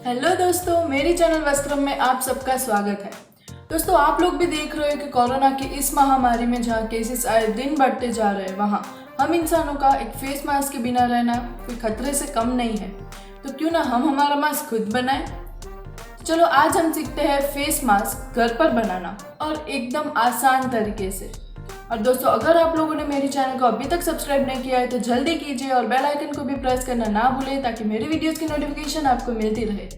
Hello दोस्तों, मेरी channel वस्त्रम में आप सबका स्वागत है। दोस्तों, आप लोग भी देख रहे हो कि कोरोना की इस महामारी में जहाँ केसेस आए दिन बढ़ते जा रहे हैं, वहाँ हम इंसानों का एक फेस मास्क के बिना रहना कोई खतरे से कम नहीं है। तो क्यों ना हम हमारा मास्क खुद बनाएं। चलो आज हम सीखते हैं फेस मास्क घर पर बनाना और एकदम आसान तरीके से। और दोस्तों, अगर आप लोगों ने मेरे चैनल को अभी तक सब्सक्राइब नहीं किया है तो जल्दी कीजिए और बेल आइकन को भी प्रेस करना ना भूलें ताकि मेरी वीडियोस की नोटिफिकेशन आपको मिलती रहे।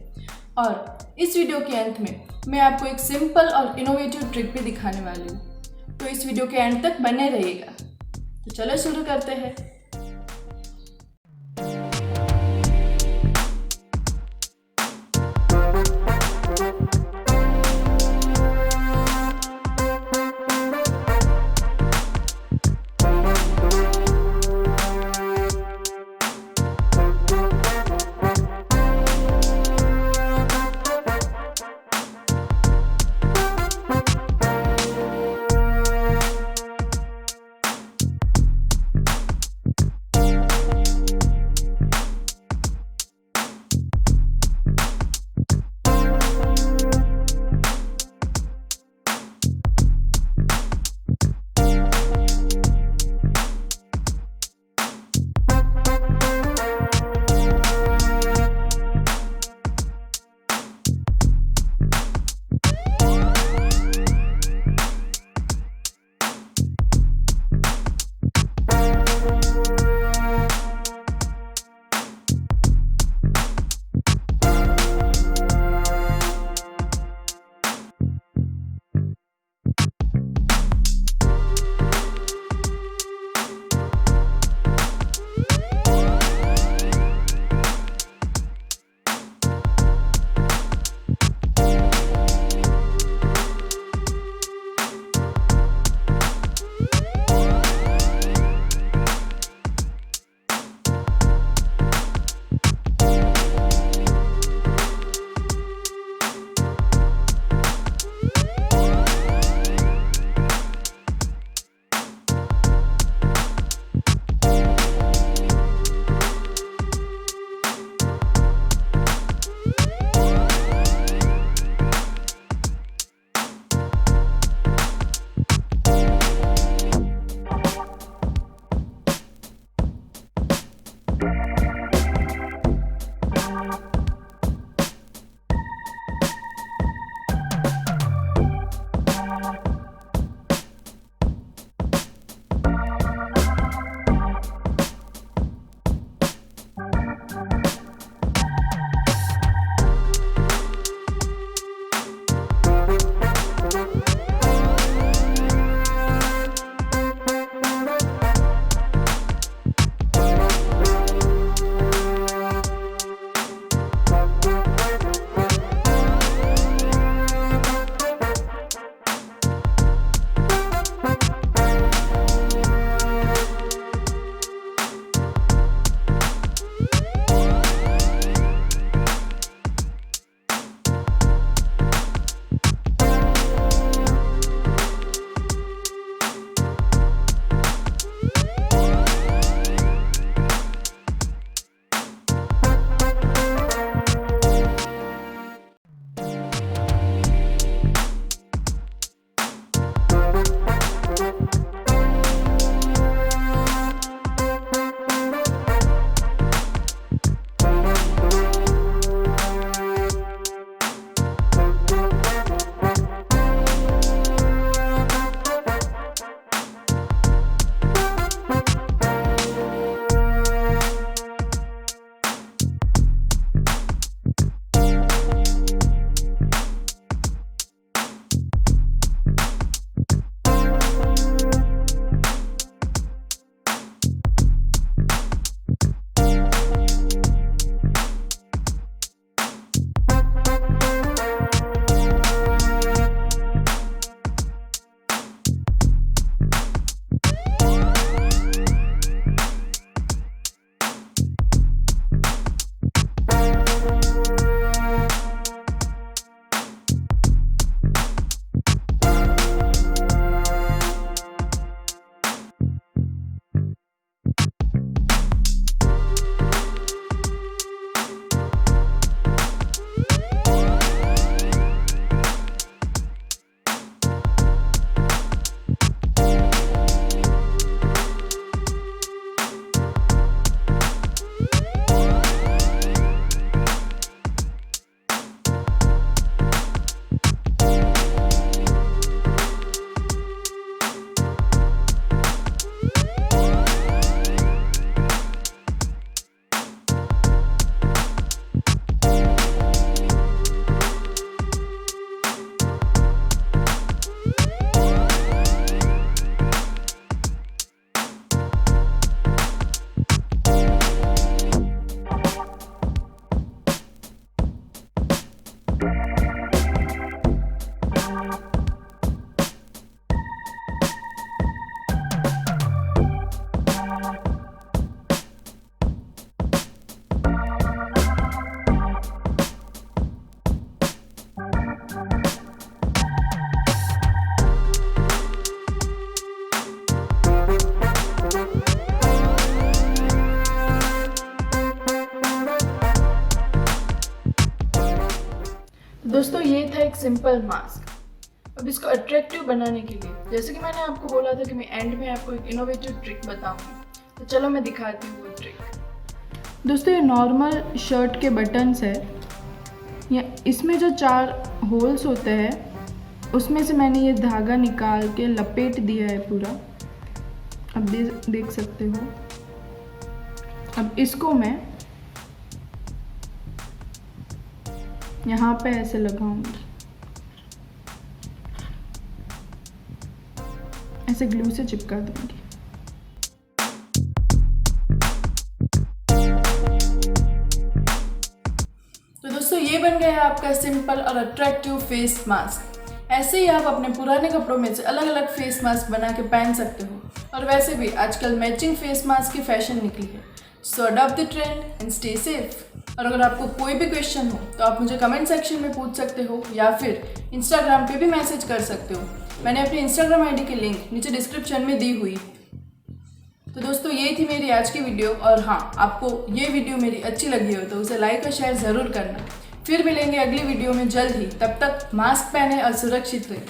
और इस वीडियो के अंत में मैं आपको एक सिंपल और इनोवेटिव ट्रिक भी दिखाने वाली हूँ, तो इस वीडियो के एंड तक बने रहिएगा। तो चलो शुरू करते हैं। दोस्तों ये था एक सिंपल मास्क। अब इसको अट्रैक्टिव बनाने के लिए, जैसे कि मैंने आपको बोला था कि मैं एंड में आपको एक इनोवेटिव ट्रिक बताऊंगी, तो चलो मैं दिखाती हूँ वो ट्रिक। दोस्तों ये नॉर्मल शर्ट के बटन्स है, या इसमें जो 4 होल्स होते हैं उसमें से मैंने ये धागा निकाल के लपेट दिया है पूरा। अब देख सकते हो। अब इसको मैं यहाँ पे ऐसे लगाऊंगी, ऐसे ग्लू से चिपका दूंगी। तो दोस्तों ये बन गया आपका सिंपल और अट्रैक्टिव फेस मास्क। ऐसे ही आप अपने पुराने कपड़ों में से अलग अलग फेस मास्क बना के पहन सकते हो। और वैसे भी आजकल मैचिंग फेस मास्क की फैशन निकली है। So adopt the trend and stay safe. और अगर आपको कोई भी क्वेश्चन हो तो आप मुझे कमेंट सेक्शन में पूछ सकते हो या फिर इंस्टाग्राम पे भी मैसेज कर सकते हो। मैंने अपनी इंस्टाग्राम आईडी की लिंक नीचे डिस्क्रिप्शन में दी हुई है। तो दोस्तों ये थी मेरी आज की वीडियो, और हाँ, आपको ये वीडियो मेरी अच्छी लगी हो तो उसे लाइक और शेयर ज़रूर करना। फिर मिलेंगे अगली वीडियो में जल्द ही। तब तक मास्क पहने और सुरक्षित रहिए।